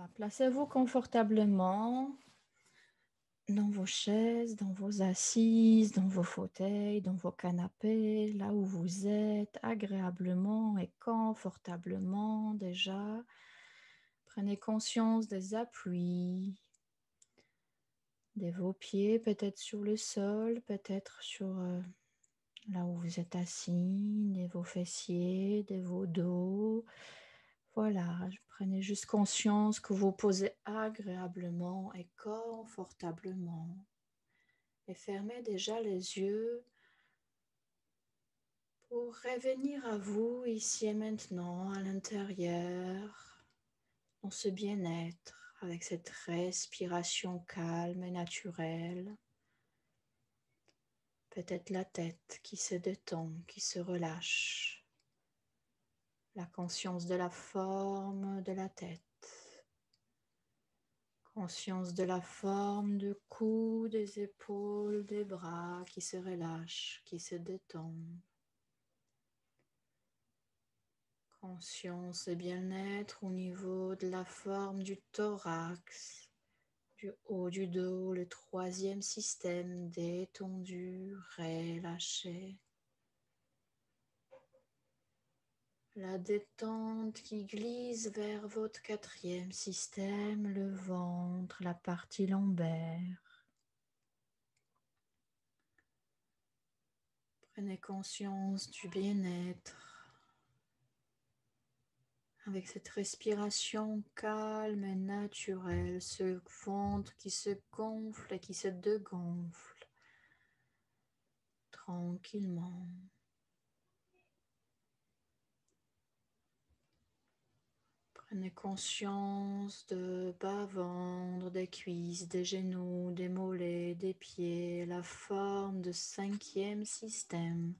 Voilà, placez-vous confortablement dans vos chaises, dans vos assises, dans vos fauteuils, dans vos canapés, là où vous êtes, agréablement et confortablement déjà. Prenez conscience des appuis, de vos pieds, peut-être sur le sol, peut-être sur là où vous êtes assis, de vos fessiers, de vos dos. Voilà, prenez juste conscience que vous posez agréablement et confortablement. Et fermez déjà les yeux pour revenir à vous ici et maintenant, à l'intérieur, dans ce bien-être, avec cette respiration calme et naturelle. Peut-être la tête qui se détend, qui se relâche. La conscience de la forme de la tête. Conscience de la forme du cou, des épaules, des bras qui se relâchent, qui se détendent. Conscience et bien-être au niveau de la forme du thorax, du haut du dos, le troisième système détendu, relâché. La détente qui glisse vers votre quatrième système, le ventre, la partie lombaire. Prenez conscience du bien-être avec cette respiration calme et naturelle, ce ventre qui se gonfle et qui se dégonfle tranquillement. Prenez conscience de bas-ventre, des cuisses, des genoux, des mollets, des pieds, la forme de cinquième système,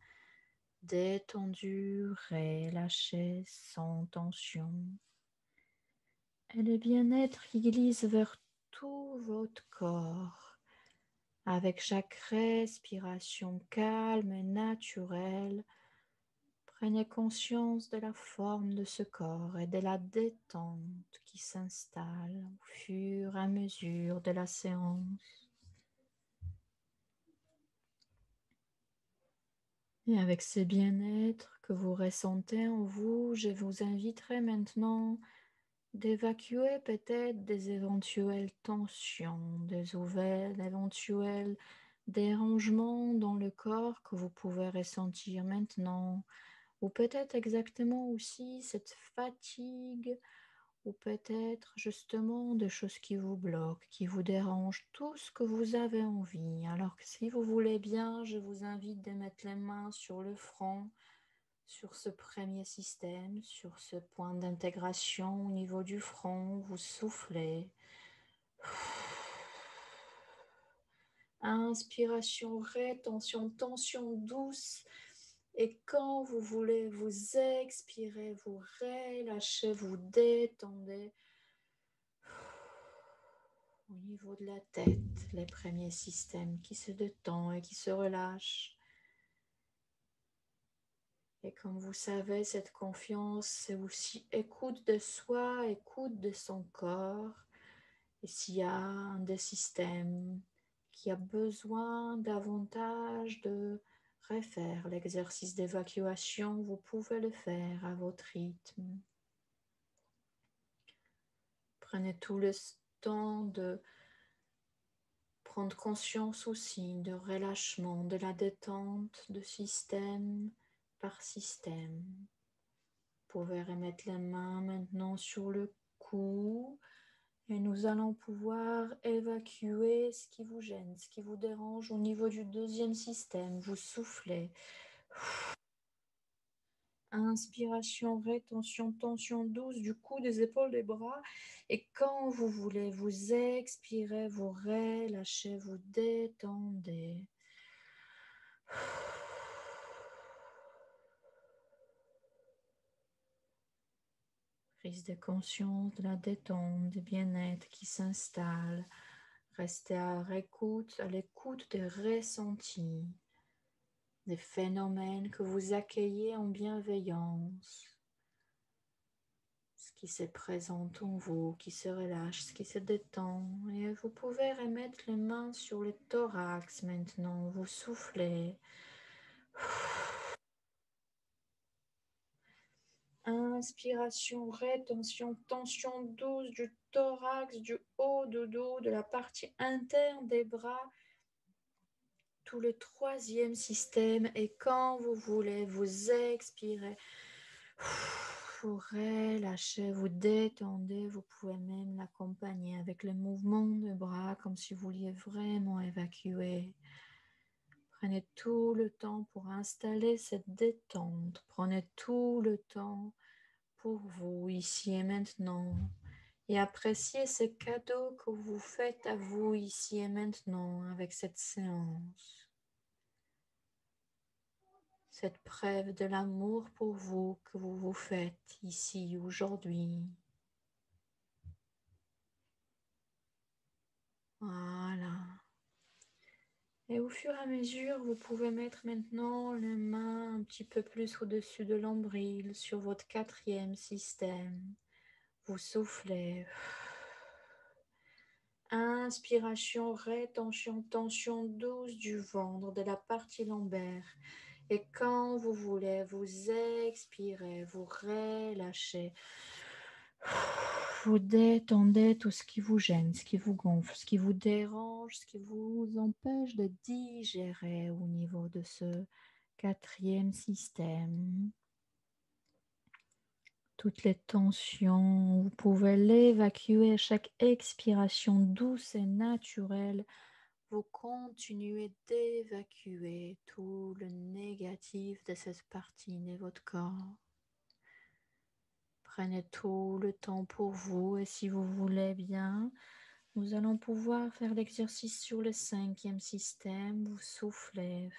détendu, relâché, sans tension. Et le bien-être qui glisse vers tout votre corps, avec chaque respiration calme et naturelle. Prenez conscience de la forme de ce corps et de la détente qui s'installe au fur et à mesure de la séance. Et avec ce bien-être que vous ressentez en vous, je vous inviterai maintenant d'évacuer peut-être des éventuelles tensions, des éventuels dérangements dans le corps que vous pouvez ressentir maintenant. Ou peut-être exactement aussi cette fatigue, ou peut-être justement des choses qui vous bloquent, qui vous dérangent, tout ce que vous avez envie. Alors que si vous voulez bien, je vous invite de mettre les mains sur le front, sur ce premier système, sur ce point d'intégration au niveau du front. Vous soufflez. Inspiration, rétention, tension douce. Et quand vous voulez, vous expirez, vous relâchez, vous détendez. Au niveau de la tête, les premiers systèmes qui se détendent et qui se relâchent. Et comme vous savez, cette confiance, c'est aussi écoute de soi, écoute de son corps. Et s'il y a un des systèmes qui a besoin davantage de refaire l'exercice d'évacuation, vous pouvez le faire à votre rythme. Prenez tout le temps de prendre conscience aussi de relâchement, de la détente de système par système. Vous pouvez remettre les mains maintenant sur le cou et nous allons pouvoir évacuer ce qui vous gêne, ce qui vous dérange au niveau du deuxième système. Vous soufflez. Inspiration, rétention, tension douce du cou, des épaules, des bras. Et quand vous voulez, vous expirez, vous relâchez, vous détendez. Prise de conscience de la détente, du bien-être qui s'installe. Restez à l'écoute des ressentis, des phénomènes que vous accueillez en bienveillance. ce qui se présente en vous, qui se relâche, ce qui se détend. Et vous pouvez remettre les mains sur le thorax maintenant. Vous soufflez. Inspiration, rétention, tension douce du thorax, du haut du dos, de la partie interne des bras. Tout le troisième système. Et quand vous voulez, vous expirez. Vous relâchez, vous détendez, vous pouvez même l'accompagner avec le mouvement de bras comme si vous vouliez vraiment évacuer. Prenez tout le temps pour installer cette détente. Prenez tout le temps pour vous, ici et maintenant. Et appréciez ces cadeaux que vous faites à vous, ici et maintenant, avec cette séance. Cette preuve de l'amour pour vous que vous vous faites ici, aujourd'hui. Voilà. Et au fur et à mesure, vous pouvez mettre maintenant les mains un petit peu plus au-dessus de l'ombril sur votre quatrième système. Vous soufflez. Inspiration, rétention, tension douce du ventre, de la partie lombaire. Et quand vous voulez, vous expirez, vous relâchez. Vous détendez tout ce qui vous gêne, ce qui vous gonfle, ce qui vous dérange, ce qui vous empêche de digérer au niveau de ce quatrième système. Toutes les tensions, vous pouvez l'évacuer à chaque expiration douce et naturelle. Vous continuez d'évacuer tout le négatif de cette partie de votre corps. Prenez tout le temps pour vous et si vous voulez bien, nous allons pouvoir faire l'exercice sur le cinquième système. Vous soufflez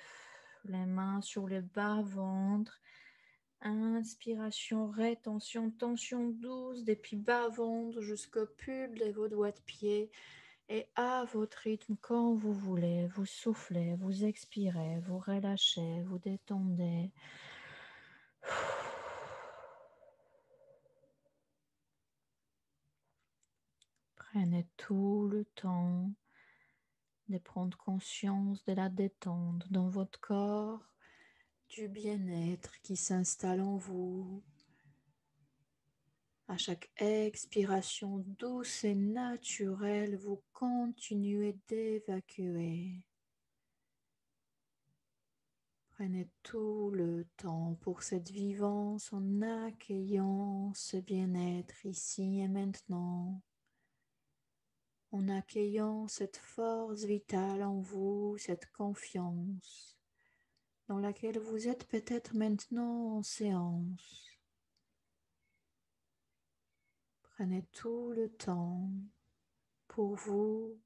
les mains sur le bas-ventre. Inspiration, rétention, tension douce depuis bas-ventre jusqu'au pull de vos doigts de pied. Et à votre rythme, quand vous voulez, vous soufflez, vous expirez, vous relâchez, vous détendez. Prenez tout le temps de prendre conscience de la détente dans votre corps, du bien-être qui s'installe en vous. À chaque expiration douce et naturelle, vous continuez d'évacuer. Prenez tout le temps pour cette vivance en accueillant ce bien-être ici et maintenant. En accueillant cette force vitale en vous, cette confiance dans laquelle vous êtes peut-être maintenant en séance. Prenez tout le temps pour vous.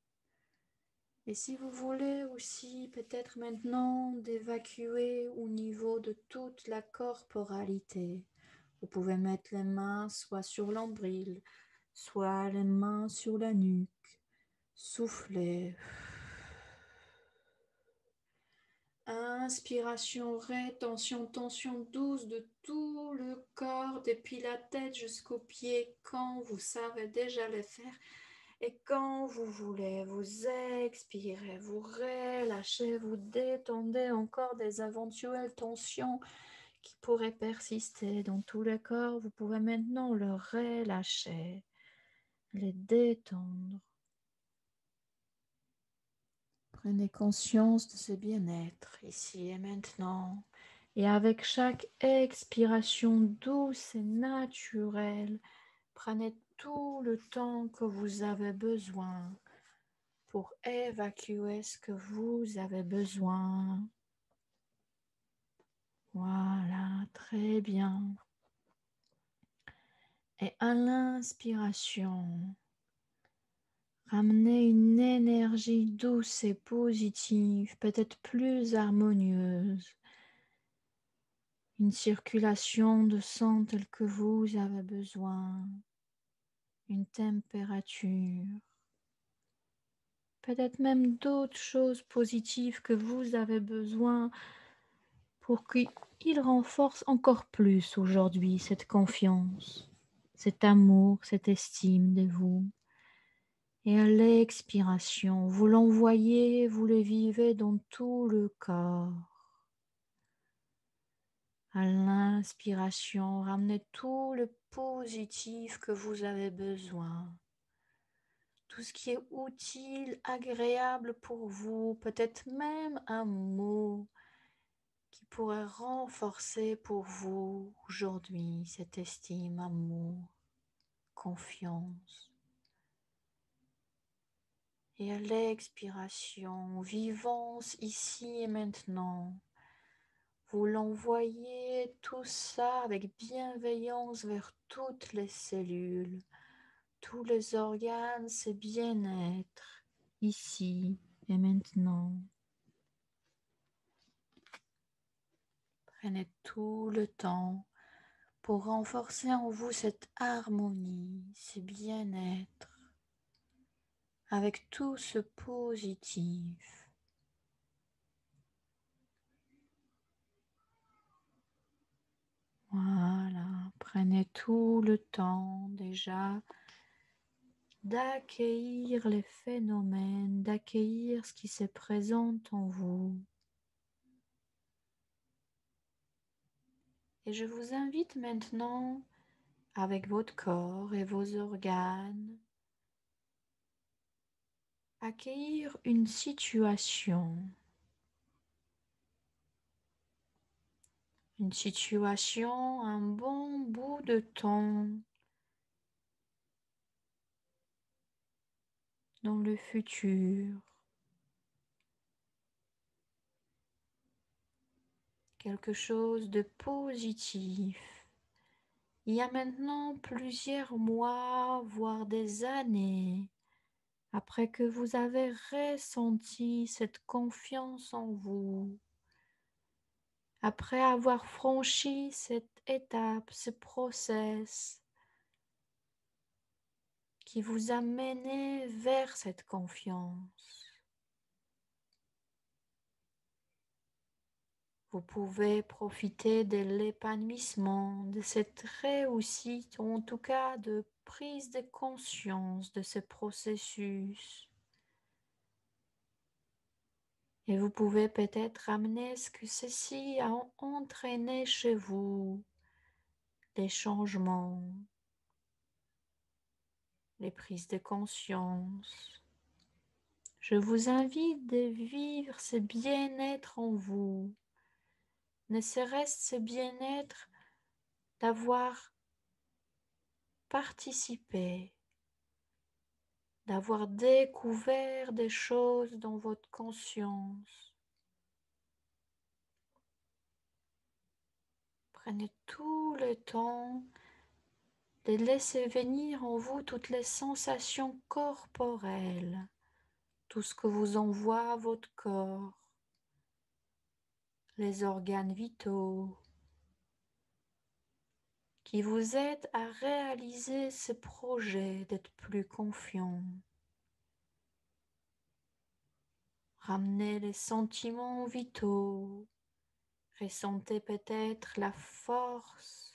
Et si vous voulez aussi peut-être maintenant d'évacuer au niveau de toute la corporalité, vous pouvez mettre les mains soit sur l'ombril, soit les mains sur la nuque. Soufflez. Inspiration, rétention, tension douce de tout le corps, depuis la tête jusqu'aux pieds, quand vous savez déjà le faire. Et quand vous voulez, vous expirez, vous relâchez, vous détendez encore des éventuelles tensions qui pourraient persister dans tout le corps. Vous pouvez maintenant le relâcher, les détendre. Prenez conscience de ce bien-être ici et maintenant. Et avec chaque expiration douce et naturelle, prenez tout le temps que vous avez besoin pour évacuer ce que vous avez besoin. Voilà, très bien. Et à l'inspiration, ramenez une énergie douce et positive, peut-être plus harmonieuse. Une circulation de sang telle que vous avez besoin. Une température. Peut-être même d'autres choses positives que vous avez besoin pour qu'il renforce encore plus aujourd'hui cette confiance. cet amour, cette estime de vous. Et à l'expiration, vous l'envoyez, vous le vivez dans tout le corps. À l'inspiration, ramenez tout le positif que vous avez besoin. Tout ce qui est utile, agréable pour vous, peut-être même un mot qui pourrait renforcer pour vous aujourd'hui cette estime, amour, confiance. Et à l'expiration, vivance ici et maintenant, vous l'envoyez tout ça avec bienveillance vers toutes les cellules, tous les organes, c'est bien-être ici et maintenant. Prenez tout le temps pour renforcer en vous cette harmonie, ce bien-être, avec tout ce positif. Voilà, prenez tout le temps déjà d'accueillir les phénomènes, d'accueillir ce qui se présente en vous. Et je vous invite maintenant, avec votre corps et vos organes, à accueillir une situation. Une situation, un bon bout de temps dans le futur. Quelque chose de positif. Il y a maintenant plusieurs mois, voire des années, après que vous avez ressenti cette confiance en vous, après avoir franchi cette étape, ce process qui vous a mené vers cette confiance. Vous pouvez profiter de l'épanouissement, de cette réussite, ou en tout cas de prise de conscience de ce processus. Et vous pouvez peut-être ramener ce que ceci a entraîné chez vous, les changements, les prises de conscience. Je vous invite de vivre ce bien-être en vous, ne serait-ce ce bien-être d'avoir participé, d'avoir découvert des choses dans votre conscience. Prenez tout le temps de laisser venir en vous toutes les sensations corporelles, tout ce que vous envoie votre corps, les organes vitaux, qui vous aident à réaliser ce projet d'être plus confiant. Ramenez les sentiments vitaux, ressentez peut-être la force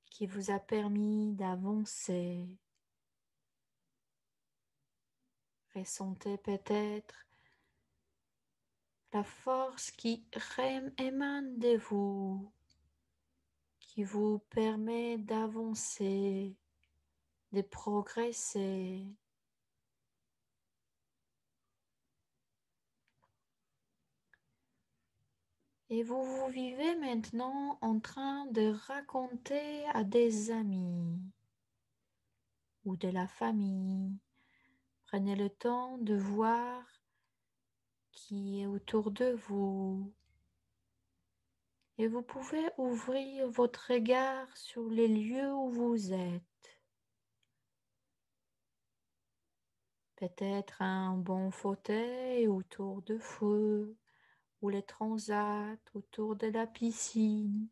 qui vous a permis d'avancer. Ressentez peut-être la force qui émane de vous, qui vous permet d'avancer, de progresser. Et vous vous vivez maintenant en train de raconter à des amis ou de la famille. Prenez le temps de voir qui est autour de vous. Et vous pouvez ouvrir votre regard sur les lieux où vous êtes. Peut-être un bon fauteuil autour de feu, ou les transats autour de la piscine,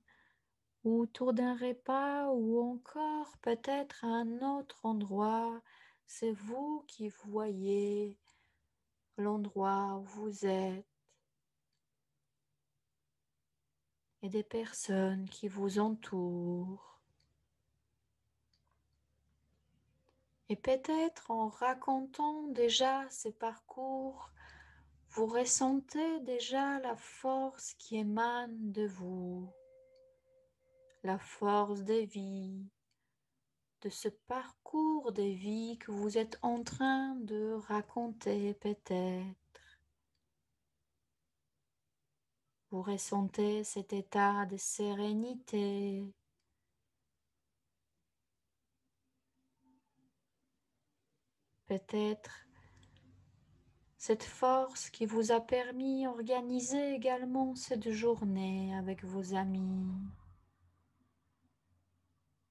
ou autour d'un repas, ou encore peut-être à un autre endroit. C'est vous qui voyez l'endroit où vous êtes et des personnes qui vous entourent. Et peut-être en racontant déjà ces parcours, vous ressentez déjà la force qui émane de vous, la force de vie, de ce parcours de vie que vous êtes en train de raconter peut-être. Vous ressentez cet état de sérénité, peut-être cette force qui vous a permis d'organiser également cette journée avec vos amis,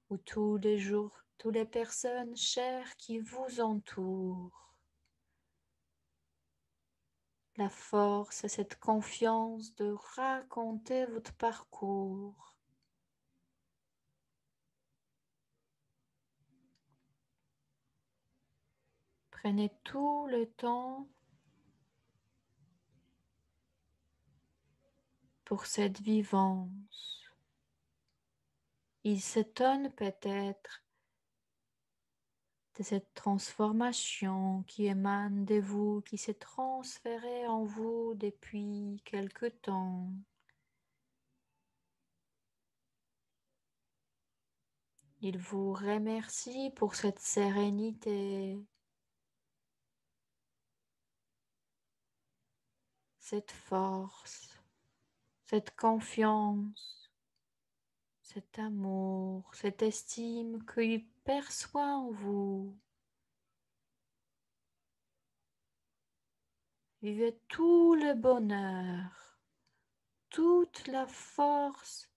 ou tous les jours, toutes les personnes chères qui vous entourent. La force et cette confiance de raconter votre parcours. Prenez tout le temps pour cette vivance. Il s'étonne peut-être de cette transformation qui émane de vous, qui s'est transférée en vous depuis quelque temps. Il vous remercie pour cette sérénité, cette force, cette confiance, cet amour, cette estime qu'il perçoit en vous. Vivez tout le bonheur, toute la force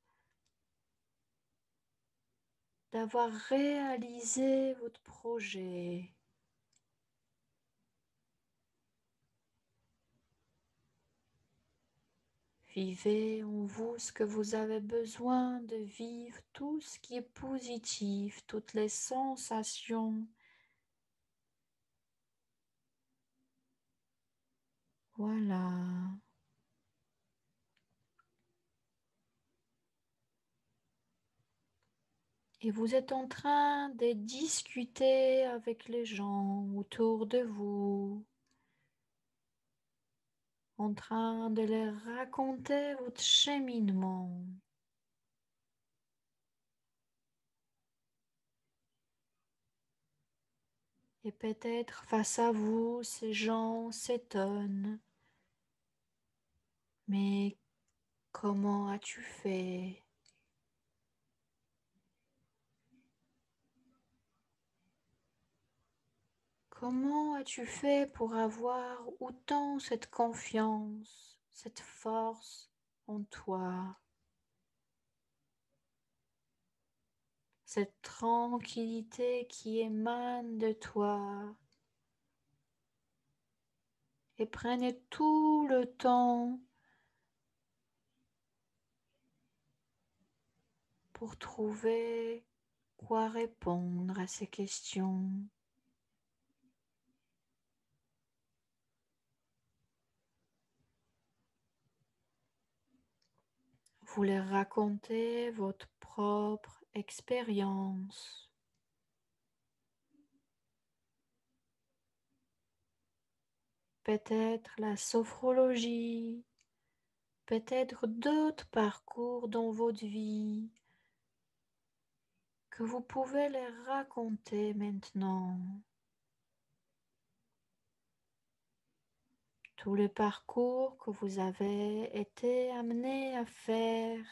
d'avoir réalisé votre projet. Vivez en vous ce que vous avez besoin de vivre, tout ce qui est positif, toutes les sensations. Voilà. Et vous êtes en train de discuter avec les gens autour de vous, en train de leur raconter votre cheminement. Et peut-être face à vous, ces gens s'étonnent. Mais comment as-tu fait? Comment as-tu fait pour avoir autant cette confiance, cette force en toi, cette tranquillité qui émane de toi? Et prenez tout le temps pour trouver quoi répondre à ces questions. Vous leur racontez votre propre expérience. Peut-être la sophrologie, peut-être d'autres parcours dans votre vie que vous pouvez les raconter maintenant. Tous les parcours que vous avez été amené à faire.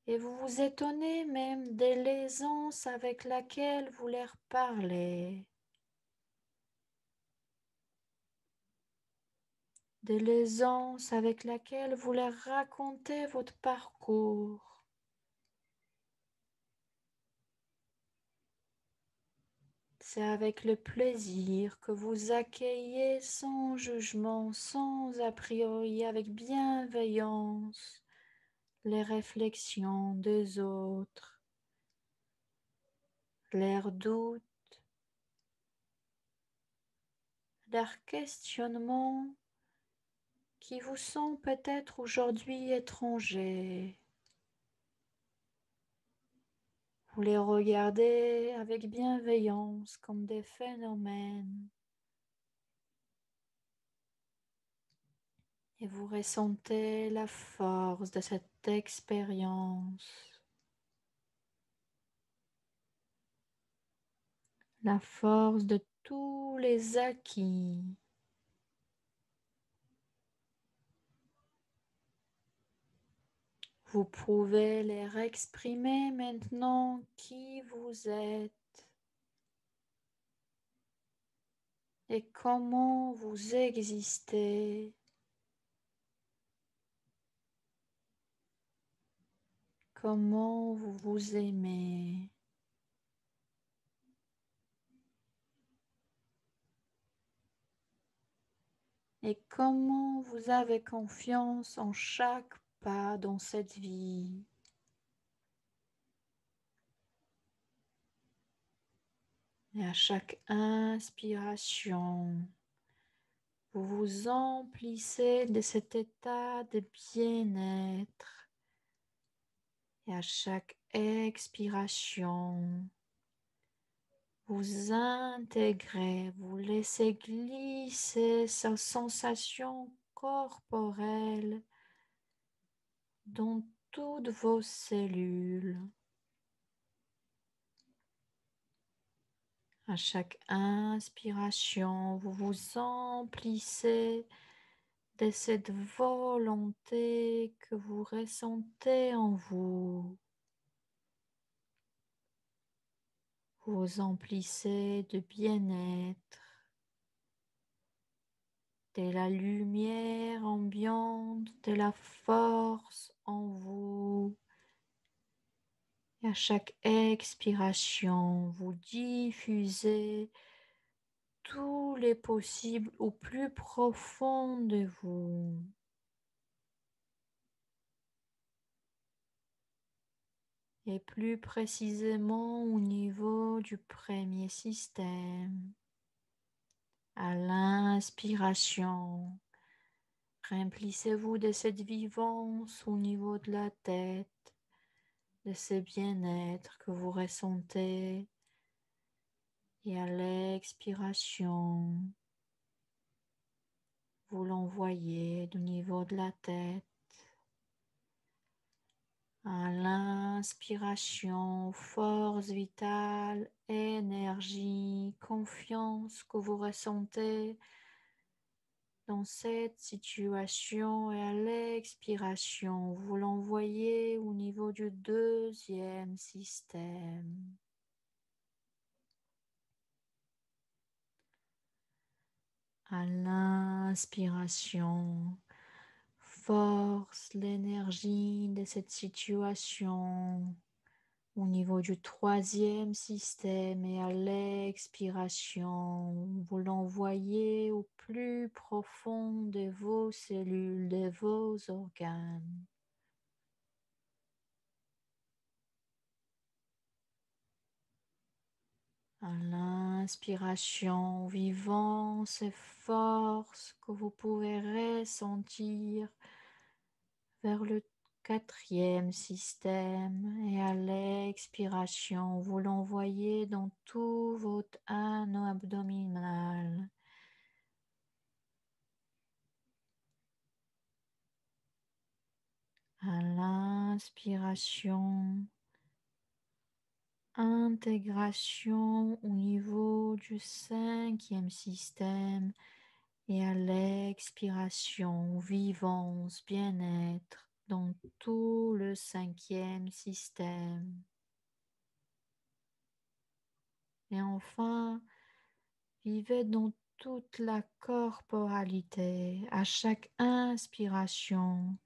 Et vous vous étonnez même de l'aisance avec laquelle vous leur parlez. De l'aisance avec laquelle vous leur racontez votre parcours. C'est avec le plaisir que vous accueillez sans jugement, sans a priori, avec bienveillance, les réflexions des autres, leurs doutes, leurs questionnements qui vous sont peut-être aujourd'hui étrangers. Vous les regardez avec bienveillance comme des phénomènes et vous ressentez la force de cette expérience, la force de tous les acquis. Vous pouvez les exprimer maintenant qui vous êtes et comment vous existez. Comment vous vous aimez. Et comment vous avez confiance en chaque pas dans cette vie. Et à chaque inspiration, vous vous emplissez de cet état de bien-être. Et à chaque expiration, vous intégrez, vous laissez glisser cette sensation corporelle dans toutes vos cellules. À chaque inspiration, vous vous emplissez de cette volonté que vous ressentez en vous. Vous vous emplissez de bien-être, de la lumière ambiante, de la force en vous. Et à chaque expiration, vous diffusez tous les possibles au plus profond de vous. Et plus précisément au niveau du premier système. À l'inspiration, remplissez-vous de cette vivance au niveau de la tête, de ce bien-être que vous ressentez. Et à l'expiration, vous l'envoyez au niveau de la tête. À l'inspiration, force vitale, énergie, confiance que vous ressentez dans cette situation, et à l'expiration, vous l'envoyez au niveau du deuxième système. À l'inspiration, force l'énergie de cette situation au niveau du troisième système, et à l'expiration, vous l'envoyez au plus profond de vos cellules, de vos organes. À l'inspiration, vivance et force que vous pouvez ressentir vers le quatrième système, et à l'expiration, vous l'envoyez dans tout votre anneau abdominal. À l'inspiration, intégration au niveau du cinquième système, et à l'expiration, vivance, bien-être dans tout le cinquième système. Et enfin, vivez dans toute la corporalité. À chaque inspiration,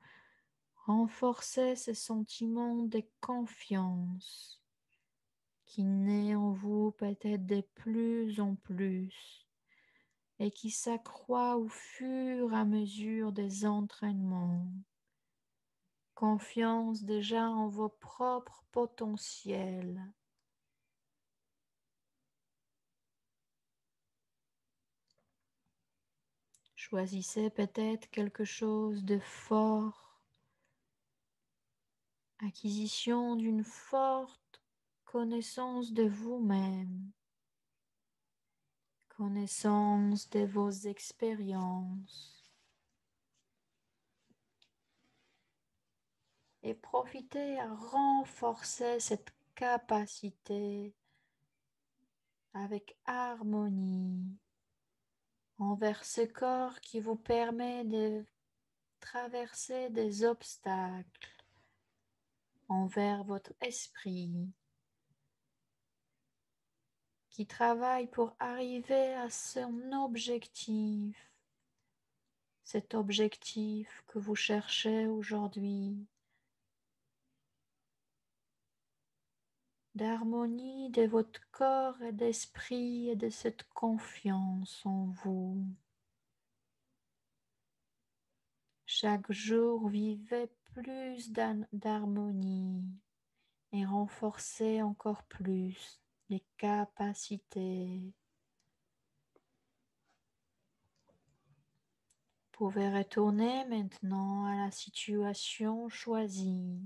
renforcez ce sentiment de confiance qui naît en vous peut-être de plus en plus et qui s'accroît au fur et à mesure des entraînements. Confiance déjà en vos propres potentiels. Choisissez peut-être quelque chose de fort, acquisition d'une forte connaissance de vous-même, connaissance de vos expériences et profitez à renforcer cette capacité avec harmonie envers ce corps qui vous permet de traverser des obstacles, envers votre esprit qui travaille pour arriver à son objectif, cet objectif que vous cherchez aujourd'hui, d'harmonie de votre corps et d'esprit et de cette confiance en vous. Chaque jour, vivez plus d'harmonie et renforcez encore plus les capacités. Vous pouvez retourner maintenant à la situation choisie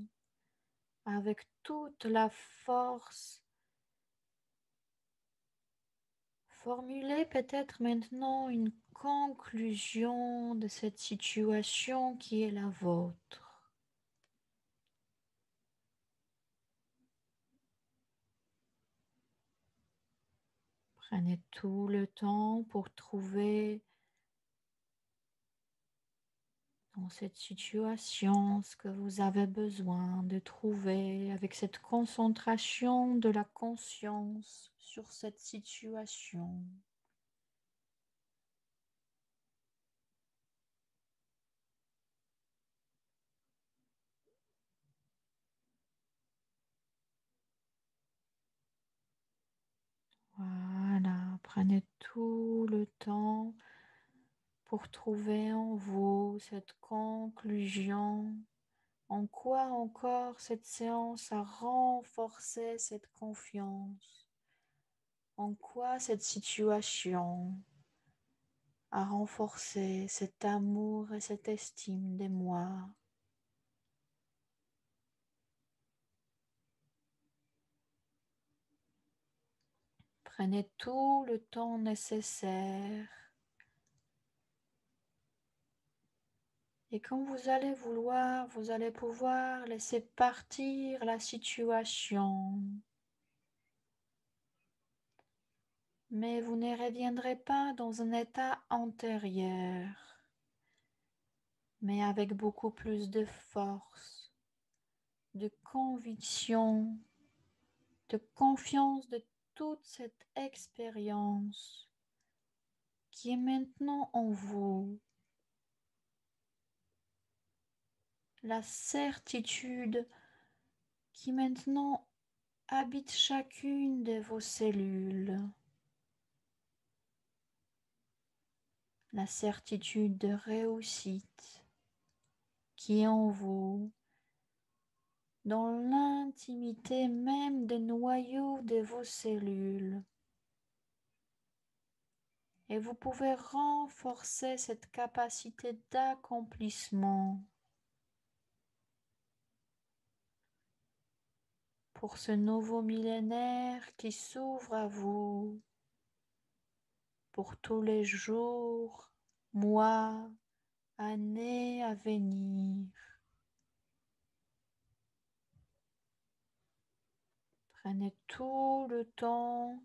avec toute la force. Formulez peut-être maintenant une conclusion de cette situation qui est la vôtre. Prenez tout le temps pour trouver dans cette situation ce que vous avez besoin de trouver avec cette concentration de la conscience sur cette situation. Voilà, prenez tout le temps pour trouver en vous cette conclusion. En quoi encore cette séance a renforcé cette confiance? En quoi cette situation a renforcé cet amour et cette estime de moi? Prenez tout le temps nécessaire. Et quand vous allez vouloir, vous allez pouvoir laisser partir la situation. Mais vous ne reviendrez pas dans un état antérieur, mais avec beaucoup plus de force, de conviction, de confiance de toute cette expérience qui est maintenant en vous. La certitude qui maintenant habite chacune de vos cellules. La certitude de réussite qui est en vous, dans l'intimité même des noyaux de vos cellules. Et vous pouvez renforcer cette capacité d'accomplissement pour ce nouveau millénaire qui s'ouvre à vous, pour tous les jours, mois, années à venir. Prenez tout le temps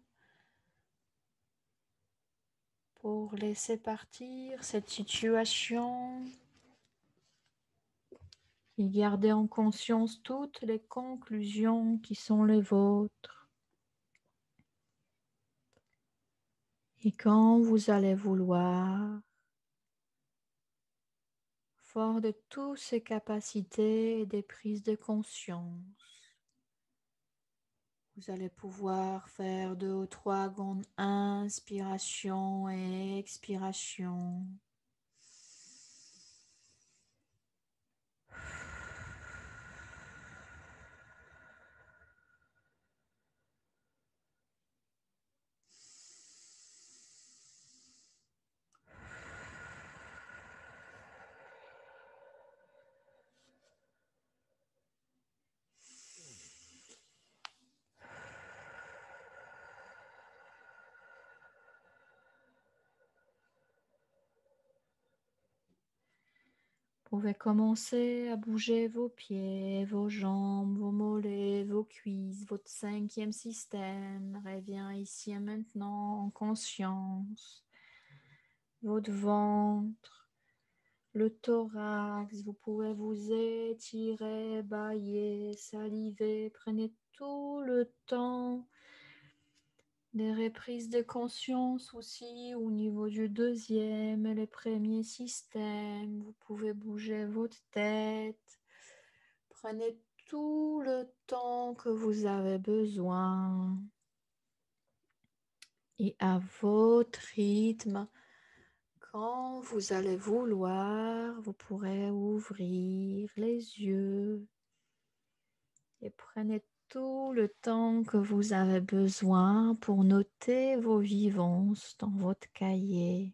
pour laisser partir cette situation et gardez en conscience toutes les conclusions qui sont les vôtres. Et quand vous allez vouloir, fort de toutes ces capacités et des prises de conscience, vous allez pouvoir faire 2 ou 3 grandes inspirations et expirations. pouvez commencer à bouger vos pieds, vos jambes, vos mollets, vos cuisses, votre cinquième système revient ici et maintenant en conscience. Votre ventre, le thorax, vous pouvez vous étirer, bâiller, saliver, prenez tout le temps. Des reprises de conscience aussi au niveau du deuxième et le premier système. Vous pouvez bouger votre tête. Prenez tout le temps que vous avez besoin. Et à votre rythme, quand vous allez vouloir, vous pourrez ouvrir les yeux et prenez tout le temps que vous avez besoin pour noter vos vivances dans votre cahier.